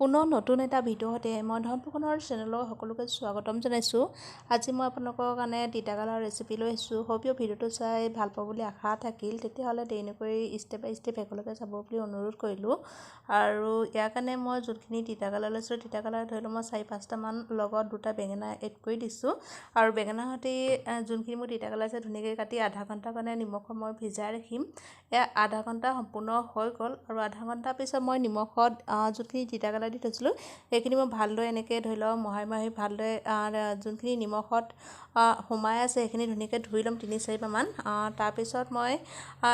পুনৰ নতুন এটা ভিডিঅ' সৈতে মই ধন ফুকনৰ চেনেলৰ সকলোকে স্বাগতম জনাইছোঁ। আজি মই আপোনালোকৰ কাৰণে তিতাকেৰেলাৰ ৰেচিপি লৈ আহিছোঁ। হয়তো ভিডিঅ'টো চাই ভাল পাব বুলি আশা থাকিল। তেতিয়াহ'লে দেৰি নকৰি ষ্টেপ বাই ষ্টেপ একেলগে চাব বুলি অনুৰোধ কৰিলোঁ। আৰু ইয়াৰ কাৰণে মই যোনখিনি তিতাকেৰেলা লৈছোঁ, তিতাকেৰেলা ধৰি লওক মই 4-5টামান লগত 2টা বেঙেনা এড কৰি দিছোঁ। আৰু বেঙেনাৰ সৈতে যোনখিনি মোৰ তিতাকেৰেলা আছে ধুনীয়াকৈ কাটি আধা ঘণ্টাৰ কাৰণে নিমখত মই ভিজাই ৰাখিম। এয়া আধা ঘণ্টা সম্পূৰ্ণ হৈ গ'ল আৰু আধা ঘণ্টাৰ পিছত মই নিমখত যোনখিনি তিতাকেৰেলা দি থৈছিলোঁ সেইখিনি মই ভালদৰে এনেকৈ ধৰি লওক মোহাৰি ভালদৰে যোনখিনি নিমখত সোমাই আছে সেইখিনি ধুনীয়াকৈ ধুই ল'ম 3-4বাৰমান। তাৰপিছত মই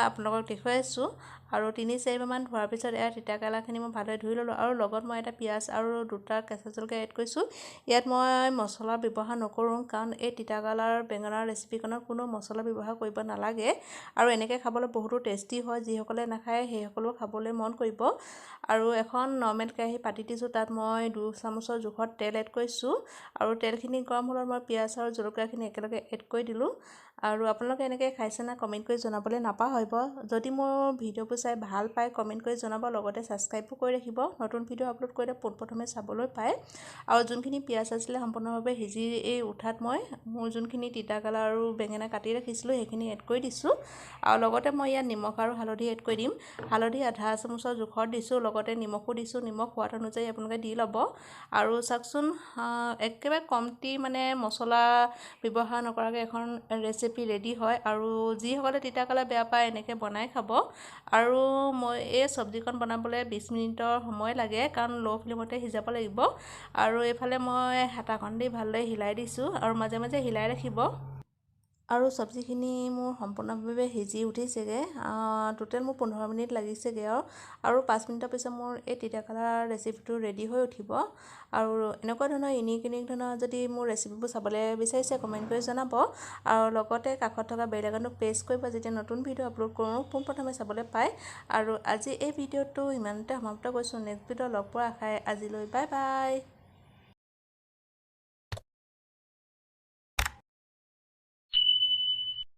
আপোনালোকক দেখুৱাই আছোঁ। আৰু 3-4বাৰমান ধোৱাৰ পিছত এয়া তিতাকেৰেলাখিনি মই ভালদৰে ধুই ল'লোঁ আৰু লগত মই এটা পিঁয়াজ আৰু 2টা কেঁচা জলকীয়া এড কৰিছোঁ। ইয়াত মই মছলা ব্যৱহাৰ নকৰোঁ কাৰণ এই তিতাকেৰেলাৰ বেঙেনাৰ ৰেচিপিখনত কোনো মছলা ব্যৱহাৰ কৰিব নালাগে আৰু এনেকৈ খাবলৈ বহুতো টেষ্টি হয়। যিসকলে নাখায় সেইসকলেও খাবলৈ মন কৰিব। আৰু এখন নৰ্মেল কেৰাহী পাতি দিছোঁ, তাত মই 2 চামুচৰ জোখত তেল এড কৰিছোঁ আৰু তেলখিনি গৰম হ'লত মই পিঁয়াজ আৰু জলকীয়াখিনি একেলগে এড কৰি দিলোঁ। আৰু আপোনালোকে এনেকৈ খাইছে না কমেণ্ট কৰি জনাবলৈ নাপাহৰিব। যদি মোৰ ভিডিঅ'বোৰ চাই ভাল পায় কমেণ্ট কৰি জনাব, লগতে ছাবস্ক্ৰাইবো কৰি ৰাখিব, নতুন ভিডিঅ' আপলোড কৰিলে পোনপ্ৰথমে চাবলৈ পায়। আৰু যোনখিনি পিঁয়াজ আছিলে সম্পূৰ্ণভাৱে সিজি উঠাত মই মোৰ যোনখিনি তিতাকেৰেলা আৰু বেঙেনা কাটি ৰাখিছিলোঁ সেইখিনি এড কৰি দিছোঁ। আৰু লগতে মই ইয়াত নিমখ আৰু হালধি এড কৰি দিম। হালধি আধা চামুচৰ জোখত দিছোঁ, লগতে নিমখো দিছোঁ। নিমখ সোৱাদ অনুযায়ী আপোনালোকে দি ল'ব। আৰু চাওকচোন একেবাৰে কমটি মছলা ব্যৱহাৰ নকৰাকৈ এখন ৰেচিপি ৰেডি হয়। আৰু যিসকলে তিতাকেৰেলা বেয়া পায় এনেকৈ বনাই খাব। আৰু মই এই চব্জিকণ বনাবলৈ 20 মিনিটৰ সময় লাগে কাৰণ ল' ফ্লেমতে সিজাব লাগিব। আৰু এইফালে মই হেতাখন দি ভালদৰে হিলাই দিছোঁ আৰু মাজে মাজে হিলাই ৰাখিব। আৰু চব্জিখিনি মোৰ সম্পূৰ্ণভাৱে সিজি উঠিছেগৈ। টোটেল মোৰ 15 মিনিট লাগিছেগৈ আৰু 5 মিনিটৰ পিছত মোৰ এই তিতাকেৰেলাৰ ৰেচিপিটো ৰেডি হৈ উঠিব। আৰু এনেকুৱা ধৰণৰ ইউনিক ধৰণৰ যদি মোৰ ৰেচিপিবোৰ চাবলৈ বিচাৰিছে কমেণ্ট কৰি জনাব। আৰু লগতে কাষত থকা বেল আইকনটো প্ৰেছ কৰিব, যেতিয়া নতুন ভিডিঅ' আপলোড কৰোঁ পোনপ্ৰথমে চাবলৈ পায়। আৰু আজি এই ভিডিঅ'টো ইমানতে সমাপ্ত কৰিছোঁ। নেক্সট ভিডিঅ' লগ পোৱাৰ আশাৰে আজিলৈ বাই বাই।